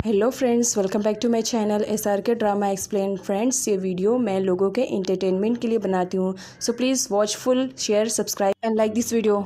Hello friends, welcome back to my channel SRK drama explain. Friends, ये video मैं लोगों के एंटरटेनमेंट के लिए बनाती हूँ, so please watch full, share, subscribe and like this video.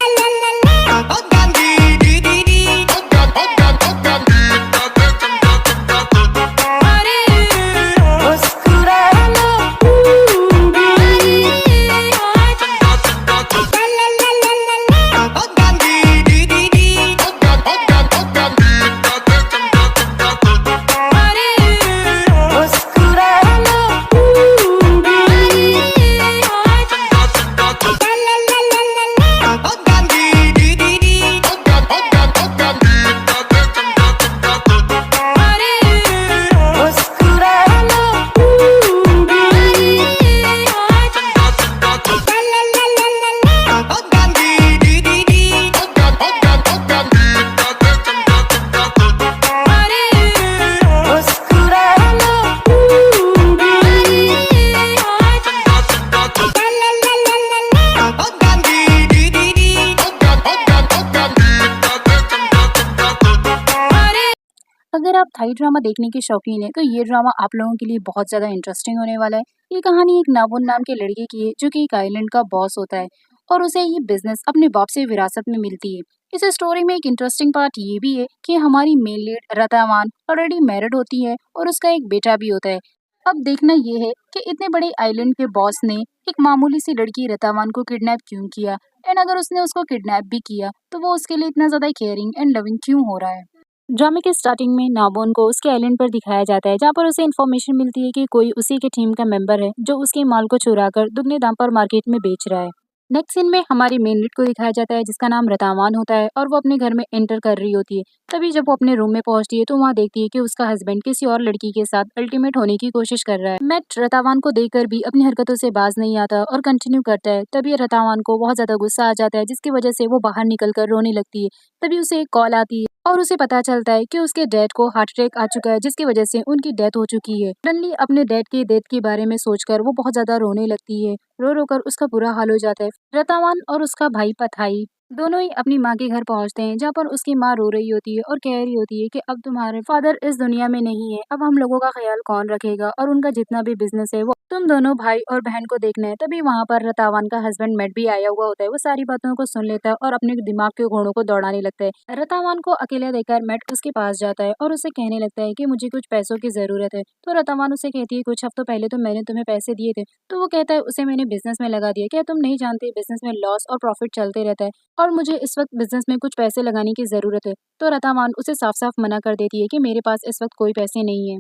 अगर आप थाई ड्रामा देखने के शौकीन हैं तो ये ड्रामा आप लोगों के लिए बहुत ज़्यादा इंटरेस्टिंग होने वाला है। ये कहानी एक नाबुन नाम के लड़के की है जो कि एक आइलैंड का बॉस होता है और उसे ये बिजनेस अपने बाप से विरासत में मिलती है। इस स्टोरी में एक इंटरेस्टिंग पार्ट ये भी है कि हमारी मेन लीड रतावान ऑलरेडी मैरिड होती है और उसका एक बेटा भी होता है। अब देखना ये है कि इतने बड़े आइलैंड के बॉस ने एक मामूली सी लड़की रतावान को किडनैप क्यों किया, एंड अगर उसने उसको किडनैप भी किया तो वो उसके लिए इतना ज़्यादा केयरिंग एंड लविंग क्यों हो रहा है। ड्रामे के स्टार्टिंग में नाबोन को उसके आइलैंड पर दिखाया जाता है जहाँ पर उसे इन्फॉर्मेशन मिलती है कि कोई उसी के टीम का मेंबर है जो उसके माल को चुरा कर दुगने दाम पर मार्केट में बेच रहा है। नेक्स्ट सीन में हमारी मेन लीड को दिखाया जाता है जिसका नाम रतावान होता है और वो अपने घर में एंटर कर रही होती है। तभी जब वो अपने रूम में पहुंचती है तो वहाँ देखती है कि उसका हस्बैंड किसी और लड़की के साथ अल्टीमेट होने की कोशिश कर रहा है। मैट रतावान को देखकर भी अपनी हरकतों से बाज नहीं आता और कंटिन्यू करता है। तभी रतावान को बहुत ज्यादा गुस्सा आ जाता है जिसकी वजह से वो बाहर निकल कर रोने लगती है। तभी उसे एक कॉल आती है और उसे पता चलता है कि उसके डैड को हार्ट अटैक आ चुका है जिसकी वजह से उनकी डेथ हो चुकी है। सडनली अपने डैड की डेथ के बारे में सोचकर वो बहुत ज्यादा रोने लगती है। रो रो कर उसका बुरा हाल हो जाता है। रतावान और उसका भाई पथाई दोनों ही अपनी माँ के घर पहुंचते हैं जहाँ पर उसकी माँ रो रही होती है और कह रही होती है कि अब तुम्हारे फादर इस दुनिया में नहीं है, अब हम लोगों का ख्याल कौन रखेगा और उनका जितना भी बिजनेस है वो तुम दोनों भाई और बहन को देखना है। तभी वहाँ पर रतावान का हस्बैंड मेट भी आया हुआ होता है। वो सारी बातों को सुन लेता है और अपने दिमाग के घोड़ों को दौड़ाने लगता है। रतावान को अकेला देखकर मेट उसके पास जाता है और उसे कहने लगता है कि मुझे कुछ पैसों की जरूरत है। तो रतावान उसे कहती है कुछ हफ्तों पहले तो मैंने तुम्हें पैसे दिए थे। तो वो कहता है उसे मैंने बिजनेस में लगा दिया, क्या तुम नहीं जानते बिजनेस में लॉस और प्रॉफिट चलते रहता है और मुझे इस वक्त बिजनेस में कुछ पैसे लगाने की जरूरत है। तो रतावान उसे साफ साफ मना कर देती है कि मेरे पास इस वक्त कोई पैसे नहीं है।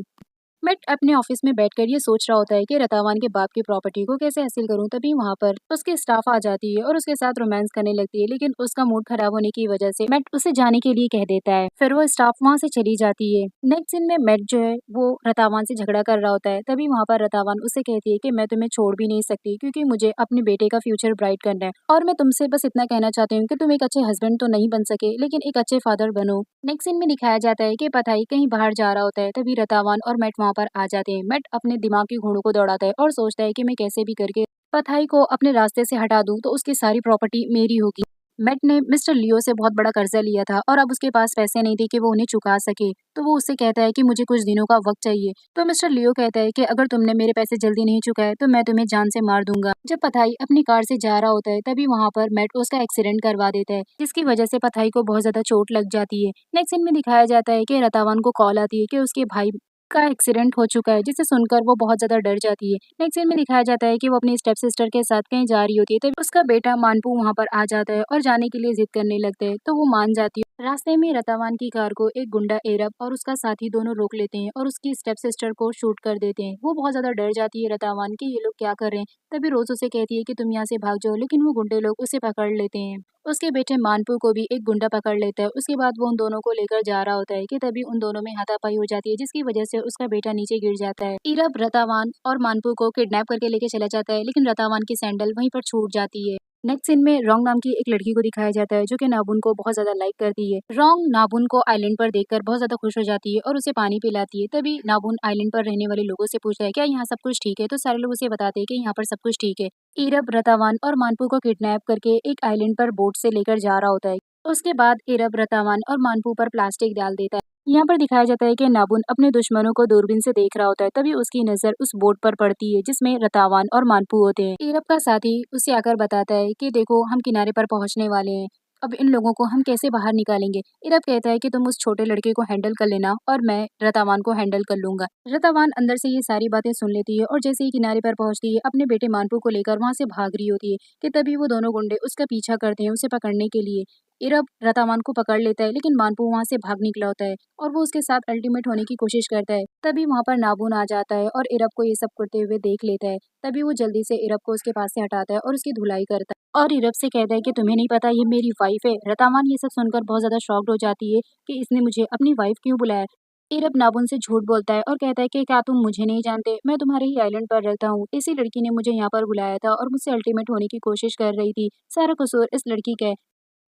मेट अपने ऑफिस में बैठकर ये सोच रहा होता है कि रतावान के बाप की प्रॉपर्टी को कैसे हासिल करूं। तभी वहाँ पर उसकी स्टाफ आ जाती है और उसके साथ रोमांस करने लगती है, लेकिन उसका मूड खराब होने की वजह से मेट उसे जाने के लिए कह देता है। फिर वो स्टाफ वहाँ से चली जाती है। नेक्स्ट सीन में मेट जो है वो रतावान से झगड़ा कर रहा होता है। तभी वहाँ पर रतावान उसे कहती है कि मैं तुम्हें छोड़ भी नहीं सकती क्योंकि मुझे अपने बेटे का फ्यूचर ब्राइट करना है और मैं तुमसे बस इतना कहना चाहती हूँ कि तुम एक अच्छे हस्बैंड तो नहीं बन सके लेकिन एक अच्छे फादर बनो। नेक्स्ट सीन में दिखाया जाता है कि पथाई कहीं बाहर जा रहा होता है। तभी रतावान और मेट वहाँ पर आ जाते हैं। मेट अपने दिमाग के घोड़ों को दौड़ाता है और सोचता है कि मैं कैसे भी करके पथाई को अपने रास्ते से हटा दूं तो उसकी सारी प्रॉपर्टी मेरी होगी। मेट ने मिस्टर लियो से बहुत बड़ा कर्जा लिया था और अब उसके पास पैसे नहीं थे कि वो उन्हें चुका सके। तो वो उससे कहता है कि मुझे कुछ दिनों का वक्त चाहिए। तो मिस्टर लियो कहता है कि अगर तुमने मेरे पैसे जल्दी नहीं चुकाए तो मैं तुम्हें जान से मार दूंगा। जब पथाई अपनी कार से जा रहा होता है तभी वहाँ पर मेट उसका एक्सीडेंट करवा देता है जिसकी वजह से पथाई को बहुत ज्यादा चोट लग जाती है। नेक्स्ट सीन में दिखाया जाता है कि रतावान को कॉल आती है कि उसके भाई का एक्सीडेंट हो चुका है जिसे सुनकर वो बहुत ज्यादा डर जाती है। नेक्स्ट सीन में दिखाया जाता है कि वो अपनी स्टेप सिस्टर के साथ कहीं जा रही होती है तभी उसका बेटा मानपू वहाँ पर आ जाता है और जाने के लिए जिद करने लगता है तो वो मान जाती है। रास्ते में रतावान की कार को एक गुंडा एरब और उसका साथी दोनों रोक लेते हैं और उसकी स्टेप सिस्टर को शूट कर देते हैं। वो बहुत ज्यादा डर जाती है रतावान कि ये लोग क्या कर रहे हैं। तभी रोज उसे कहती है कि तुम यहाँ से भाग जाओ, लेकिन वो गुंडे लोग उसे पकड़ लेते हैं। उसके बेटे मानपू को भी एक गुंडा पकड़ लेता है। उसके बाद वो उन दोनों को लेकर जा रहा होता है कि तभी उन दोनों में हाथापाई हो जाती है जिसकी वजह से उसका बेटा नीचे गिर जाता है। इरब रतावान और मानपू को किडनैप करके लेके चला जाता है लेकिन रतावान की सैंडल वहीं पर छूट जाती है। नेक्स्ट सीन में रोंग नाम की एक लड़की को दिखाया जाता है जो कि नाबुन को बहुत ज्यादा लाइक करती है। रोंग नाबुन को आइलैंड पर देखकर बहुत ज्यादा खुश हो जाती है और उसे पानी पिलाती है। तभी नाबुन आइलैंड पर रहने वाले लोगों से पूछता है क्या यहाँ सब कुछ ठीक है, तो सारे लोग उसे बताते हैं कि यहाँ पर सब कुछ ठीक है। इरब रतावान और मानपू को किडनैप करके एक आइलैंड पर बोट से लेकर जा रहा होता है। उसके बाद इरब रतावान और मानपू पर प्लास्टिक डाल देता है यहाँ पर दिखाया जाता है कि नाबुन अपने दुश्मनों को दूरबीन से देख रहा होता है। तभी उसकी नजर उस बोट पर पड़ती है जिसमें रतावान और मानपू होते हैं। इरब का साथी उसे आकर बताता है कि देखो हम किनारे पर पहुंचने वाले हैं। अब इन लोगों को हम कैसे बाहर निकालेंगे। इरब कहता है कि तुम उस छोटे लड़के को हैंडल कर लेना और मैं रतावान को हैंडल कर लूंगा। रतावान अंदर से ये सारी बातें सुन लेती है और जैसे ही किनारे पर पहुंचती है अपने बेटे मानपू को लेकर वहां से भाग रही होती है कि तभी वो दोनों गुंडे उसका पीछा करते हैं उसे पकड़ने के लिए। इरब रतावान को पकड़ लेता है लेकिन मानपू वहां से भाग निकला होता है और वो उसके साथ अल्टीमेट होने की कोशिश करता है। तभी वहां पर नाबून आ जाता है और इरब को ये सब करते हुए देख लेता है। तभी वो जल्दी से इरब को उसके पास से हटाता है और उसकी धुलाई करता है और इरब से कहता है कि तुम्हें नहीं पता ये मेरी वाइफ है। रतावान ये सब सुनकर बहुत ज्यादा शॉक्ड हो जाती है कि इसने मुझे अपनी वाइफ क्यों बुलाया। इरब नाबुन से झूठ बोलता है और कहता है कि क्या तुम मुझे नहीं जानते, मैं तुम्हारे ही आइलैंड पर रहता हूँ। इसी लड़की ने मुझे यहाँ पर बुलाया था और मुझसे अल्टीमेट होने की कोशिश कर रही थी। सारा कसूर इस लड़की का है।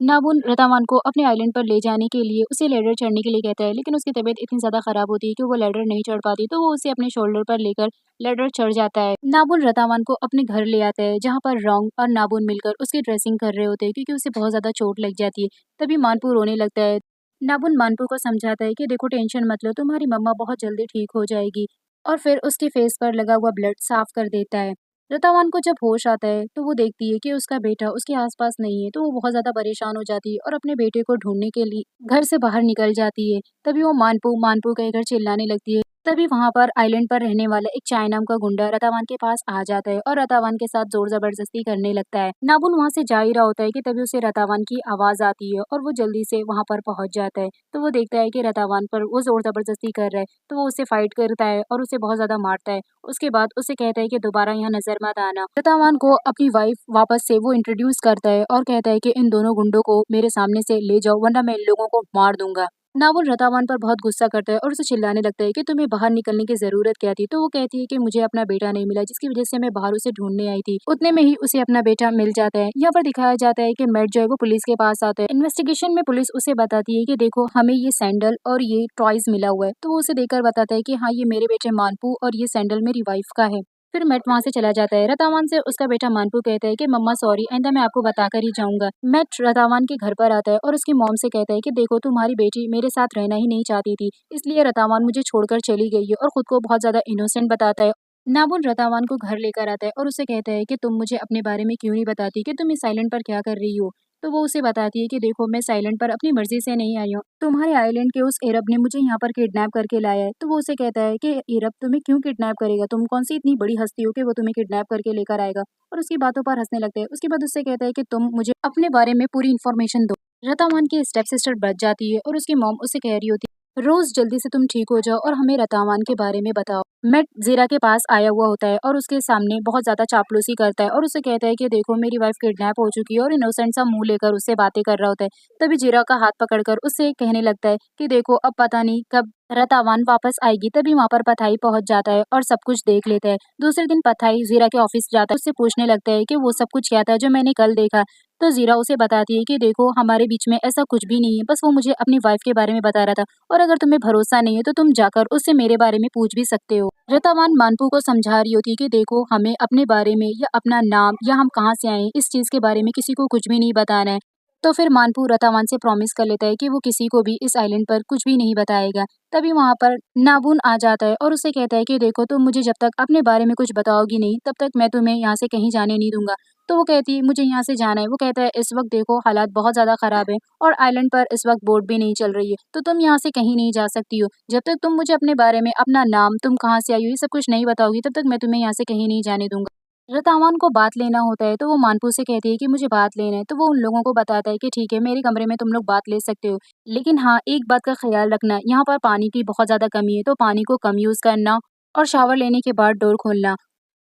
नाबुन रतावान को अपने आइलैंड पर ले जाने के लिए उसे लैडर चढ़ने के लिए कहता है लेकिन उसकी तबीयत इतनी ज्यादा खराब होती है कि वो लैडर नहीं चढ़ पाती, तो वो उसे अपने शोल्डर पर लेकर लैडर चढ़ जाता है। नाबुन रतावान को अपने घर ले आता है जहाँ पर रॉन्ग और नाबुन मिलकर उसकी ड्रेसिंग कर रहे होते हैं क्योंकि उसे बहुत ज्यादा चोट लग जाती है। तभी मानपू रोने लगता है। नाबुन मानपू को समझाता है कि देखो टेंशन मत लो, तुम्हारी मम्मा बहुत जल्दी ठीक हो जाएगी और फिर उसके फेस पर लगा हुआ ब्लड साफ कर देता है। रतावान को जब होश आता है तो वो देखती है कि उसका बेटा उसके आसपास नहीं है, तो वो बहुत ज्यादा परेशान हो जाती है और अपने बेटे को ढूंढने के लिए घर से बाहर निकल जाती है। तभी वो मानपू मानपू कहकर चिल्लाने लगती है। तभी वहां पर आइलैंड पर रहने वाला एक चाय नाम का गुंडा रतावान के पास आ जाता है और रतावान के साथ जोर जबरदस्ती करने लगता है। नाबुन वहां से जा ही रहा होता है कि तभी उसे रतावान की आवाज आती है और वो जल्दी से वहां पर पहुंच जाता है। तो वो देखता है कि रतावान पर वो जोर जबरदस्ती कर रहा है, तो वो उसे फाइट करता है और उसे बहुत ज्यादा मारता है। उसके बाद उसे कहता है कि दोबारा यहाँ नजर मत आना। रतावान को अपनी वाइफ वापस से वो इंट्रोड्यूस करता है और कहता है कि इन दोनों गुंडों को मेरे सामने से ले जाओ वरना मैं इन लोगों को मार दूंगा। नावुल रतावान पर बहुत गुस्सा करता है और उसे चिल्लाने लगता है कि तुम्हें बाहर निकलने की जरूरत क्या थी। तो वो कहती है कि मुझे अपना बेटा नहीं मिला जिसकी वजह से मैं बाहर उसे ढूंढने आई थी। उतने में ही उसे अपना बेटा मिल जाता है। यहाँ पर दिखाया जाता है कि मैट जो है वो पुलिस के पास आता है। इन्वेस्टिगेशन में पुलिस उसे बताती है कि देखो हमें ये सैंडल और ये टॉयज मिला हुआ है, तो वो उसे देखकर बताता है कि हाँ ये मेरे बेटे मानपू और ये सैंडल मेरी वाइफ का है। फिर मैट वहां से चला जाता है। रतावान से उसका बेटा मानपू कहता है कि मम्मा सॉरी, आइंदा मैं आपको बताकर ही जाऊंगा। मैट रतावान के घर पर आता है और उसकी मॉम से कहता है कि देखो तुम्हारी बेटी मेरे साथ रहना ही नहीं चाहती थी, इसलिए रतावान मुझे छोड़कर चली गई है और खुद को बहुत ज्यादा इनोसेंट बताता है। नाबुन रतावान को घर लेकर आता है और उसे कहता है कि तुम मुझे अपने बारे में क्यों नहीं बताती कि तुम इस आइलैंड पर क्या कर रही हो। तो वो उसे बताती है कि देखो मैं इस आइलैंड पर अपनी मर्जी से नहीं आई हूँ, तुम्हारे आइलैंड के उस अरब ने मुझे यहाँ पर किडनैप करके लाया है। तो वो उसे कहता है कि अरब तुम्हें क्यों किडनैप करेगा, तुम कौन सी इतनी बड़ी हस्ती हो कि वो तुम्हें किडनैप करके लेकर आएगा। और उसकी बातों पर हंसने लगते हैं। उसके बाद उससे कहता है कि तुम मुझे अपने बारे में पूरी इन्फॉर्मेशन दो। रतावान की स्टेप सिस्टर बच जाती है और उसकी मॉम उसे कह रही होती है रोज जल्दी से तुम ठीक हो जाओ और हमें रतावान के बारे में बताओ। मैट जीरा के पास आया हुआ होता है और उसके सामने बहुत ज्यादा चापलूसी करता है और उसे कहता है कि देखो मेरी वाइफ किडनैप हो चुकी है और इनोसेंट सा मुंह लेकर उससे बातें कर रहा होता है। तभी जीरा का हाथ पकड़कर उससे कहने लगता है कि देखो अब पता नहीं कब रतावान वापस आएगी। तभी वहां पर पथाई पहुंच जाता है और सब कुछ देख लेता है। दूसरे दिन पथाई जीरा के ऑफिस जाता है, उससे पूछने लगता है कि वो सब कुछ क्या था जो मैंने कल देखा। तो जीरा उसे बताती है कि देखो हमारे बीच में ऐसा कुछ भी नहीं है, बस वो मुझे अपनी वाइफ के बारे में बता रहा था और अगर तुम्हें भरोसा नहीं है तो तुम जाकर उससे मेरे बारे में पूछ भी सकते हो। रतावान मानपू को समझा रही होती है कि देखो हमें अपने बारे में या अपना नाम या हम कहाँ से आए हैं, इस चीज के बारे में किसी को कुछ भी नहीं बताना है। तो फिर मानपू रतावान से प्रॉमिस कर लेता है कि वो किसी को भी इस आइलैंड पर कुछ भी नहीं बताएगा। तभी वहां पर नाबून आ जाता है और उसे कहता है कि देखो तुम मुझे जब तक अपने बारे में कुछ बताओगी नहीं तब तक मैं तुम्हें यहाँ से कहीं जाने नहीं दूंगा। तो वो कहती है मुझे यहाँ से जाना है। वो कहता है इस वक्त देखो हालात बहुत ज्यादा खराब है और आइलैंड पर इस वक्त बोट भी नहीं चल रही है, तो तुम यहाँ से कहीं नहीं जा सकती हो। जब तक तुम मुझे अपने बारे में अपना नाम, तुम कहाँ से आई हो, ये सब कुछ नहीं बताओगी तब तक मैं तुम्हें यहाँ से कहीं नहीं जाने दूंगा। रतावान को बात लेना होता है तो वो मानपू से कहती है कि मुझे बात लेना है। तो वो उन लोगों को बताता है कि ठीक है मेरे कमरे में तुम लोग बात ले सकते हो, लेकिन हाँ एक बात का ख्याल रखना, यहाँ पर पानी की बहुत ज्यादा कमी है तो पानी को कम यूज करना और शावर लेने के बाद डोर खोलना।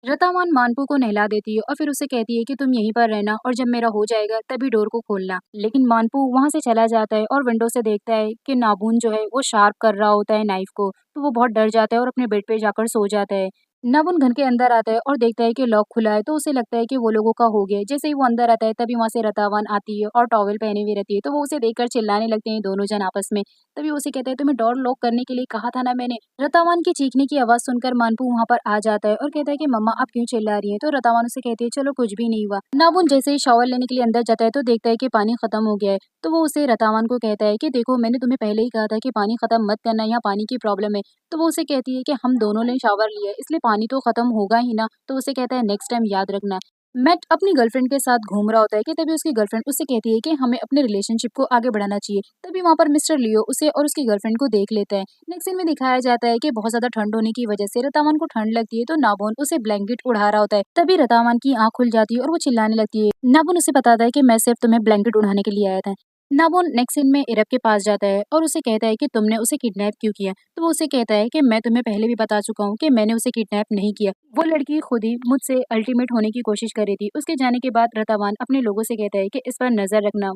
रतावान मानपू को नहला देती है और फिर उसे कहती है कि तुम यहीं पर रहना और जब मेरा हो जाएगा तभी डोर को खोलना। लेकिन मानपू वहां से चला जाता है और विंडो से देखता है कि नाबून जो है वो शार्प कर रहा होता है नाइफ को, तो वो बहुत डर जाता है और अपने बेड पे जाकर सो जाता है। नवुन घर के अंदर आता है और देखता है कि लॉक खुला है, तो उसे लगता है कि वो लोगों का हो गया है। जैसे ही वो अंदर आता है तभी वहाँ से रतावान आती है और टॉवेल पहनी हुई रहती है, तो वो उसे देखकर चिल्लाने लगते हैं दोनों जन आपस में। तभी उसे कहता है, तुम्हें डोर लॉक करने के लिए कहा था ना मैंने। रतावान की चीखने की आवाज सुनकर मानपू वहाँ पर आ जाता है और कहता है कि मम्मा आप क्यों चिल्ला रही हैं? तो रतावान उसे कहती है चलो कुछ भी नहीं हुआ। नाबुन जैसे ही शॉवर लेने के लिए अंदर जाता है तो देखता है कि पानी खत्म हो गया है। तो वो उसे रतावान को कहता है कि देखो मैंने तुम्हें पहले ही कहा था कि पानी खत्म मत करना, यहाँ पानी की प्रॉब्लम है। तो वो उसे कहती है कि हम दोनों ने शावर लिया है इसलिए पानी तो खत्म होगा ही ना। तो उसे कहता है नेक्स्ट टाइम याद रखना। मैट अपनी गर्लफ्रेंड के साथ घूम रहा होता है कि तभी उसकी गर्लफ्रेंड उससे कहती है कि हमें अपने रिलेशनशिप को आगे बढ़ाना चाहिए। तभी वहाँ पर मिस्टर लियो उसे और उसकी गर्लफ्रेंड को देख लेता है। नेक्स्ट सीन में दिखाया जाता है कि बहुत ज्यादा ठंड होने की वजह से रतावान को ठंड लगती है, तो नाबोन उसे ब्लैंकेट उड़ा रहा होता है। तभी रतावान की आंख खुल जाती है और वो चिल्लाने लगती है। नाबोन उसे बताता है कि मैं सिर्फ तुम्हें ब्लैंकेट उड़ाने के लिए आया था। नाबोन नेक्स्ट सीन में इरब के पास जाता है और उसे कहता है कि तुमने उसे किडनैप क्यों किया। तो वो उसे कहता है कि मैं तुम्हें पहले भी बता चुका हूँ कि मैंने उसे किडनैप नहीं किया। वो लड़की खुद ही मुझसे अल्टीमेट होने की कोशिश कर रही थी। उसके जाने के बाद रतावान अपने लोगों से कहता है कि इस पर नजर रखना।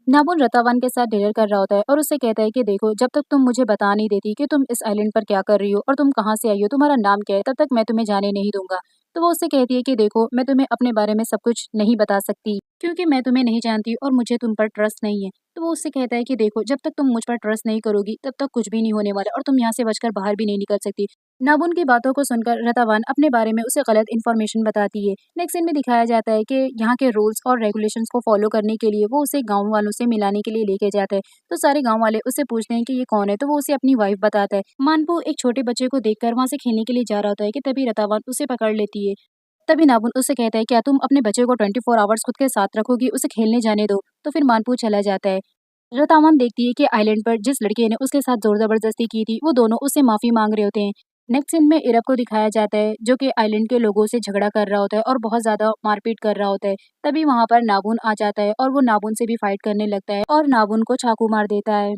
नाबुन रतावान के साथ डिनर कर रहा होता है और उससे कहता है कि देखो जब तक तुम मुझे बता नहीं देती कि तुम इस आइलैंड पर क्या कर रही हो और तुम कहाँ से आई हो, तुम्हारा नाम क्या है, तब तक मैं तुम्हें जाने नहीं दूंगा। तो वो उससे कहती है कि देखो मैं तुम्हें अपने बारे में सब कुछ नहीं बता सकती क्योंकि मैं तुम्हें नहीं जानती और मुझे तुम पर ट्रस्ट नहीं है। तो वो उससे कहता है कि देखो जब तक तुम मुझ पर ट्रस्ट नहीं करोगी तब तक कुछ भी नहीं होने वाला और तुम यहाँ से बचकर बाहर भी नहीं निकल सकती। नाबुन की बातों को सुनकर रतावान अपने बारे में उसे गलत इन्फॉर्मेशन बताती है। नेक्स्ट सीन में दिखाया जाता है कि यहाँ के रूल्स और रेगुलेशंस को फॉलो करने के लिए वो उसे गांव वालों से मिलाने के लिए लेके जाता है। तो सारे गांव वाले उससे पूछते हैं कि ये कौन है, तो वो उसे अपनी वाइफ बताता है। मानपू एक छोटे बच्चे को देखकर वहां से खेलने के लिए जा रहा होता है कि तभी रतावान उसे पकड़ लेती है। तभी नाबुन उससे कहता है क्या तुम अपने बच्चे को 24 आवर्स खुद के साथ रखोगी, उसे खेलने जाने दो। तो फिर मानपू चला जाता है। रतावान देखती है कि आइलैंड पर जिस लड़के ने उसके साथ जोर जबरदस्ती की थी वो दोनों उससे माफी मांग रहे होते हैं। नेक्स्ट सीन में इरब को दिखाया जाता है जो कि आइलैंड के लोगों से झगड़ा कर रहा होता है और बहुत ज्यादा मारपीट कर रहा होता है। तभी वहां पर नाबुन आ जाता है और वो नाबुन से भी फाइट करने लगता है और नाबुन को चाकू मार देता है।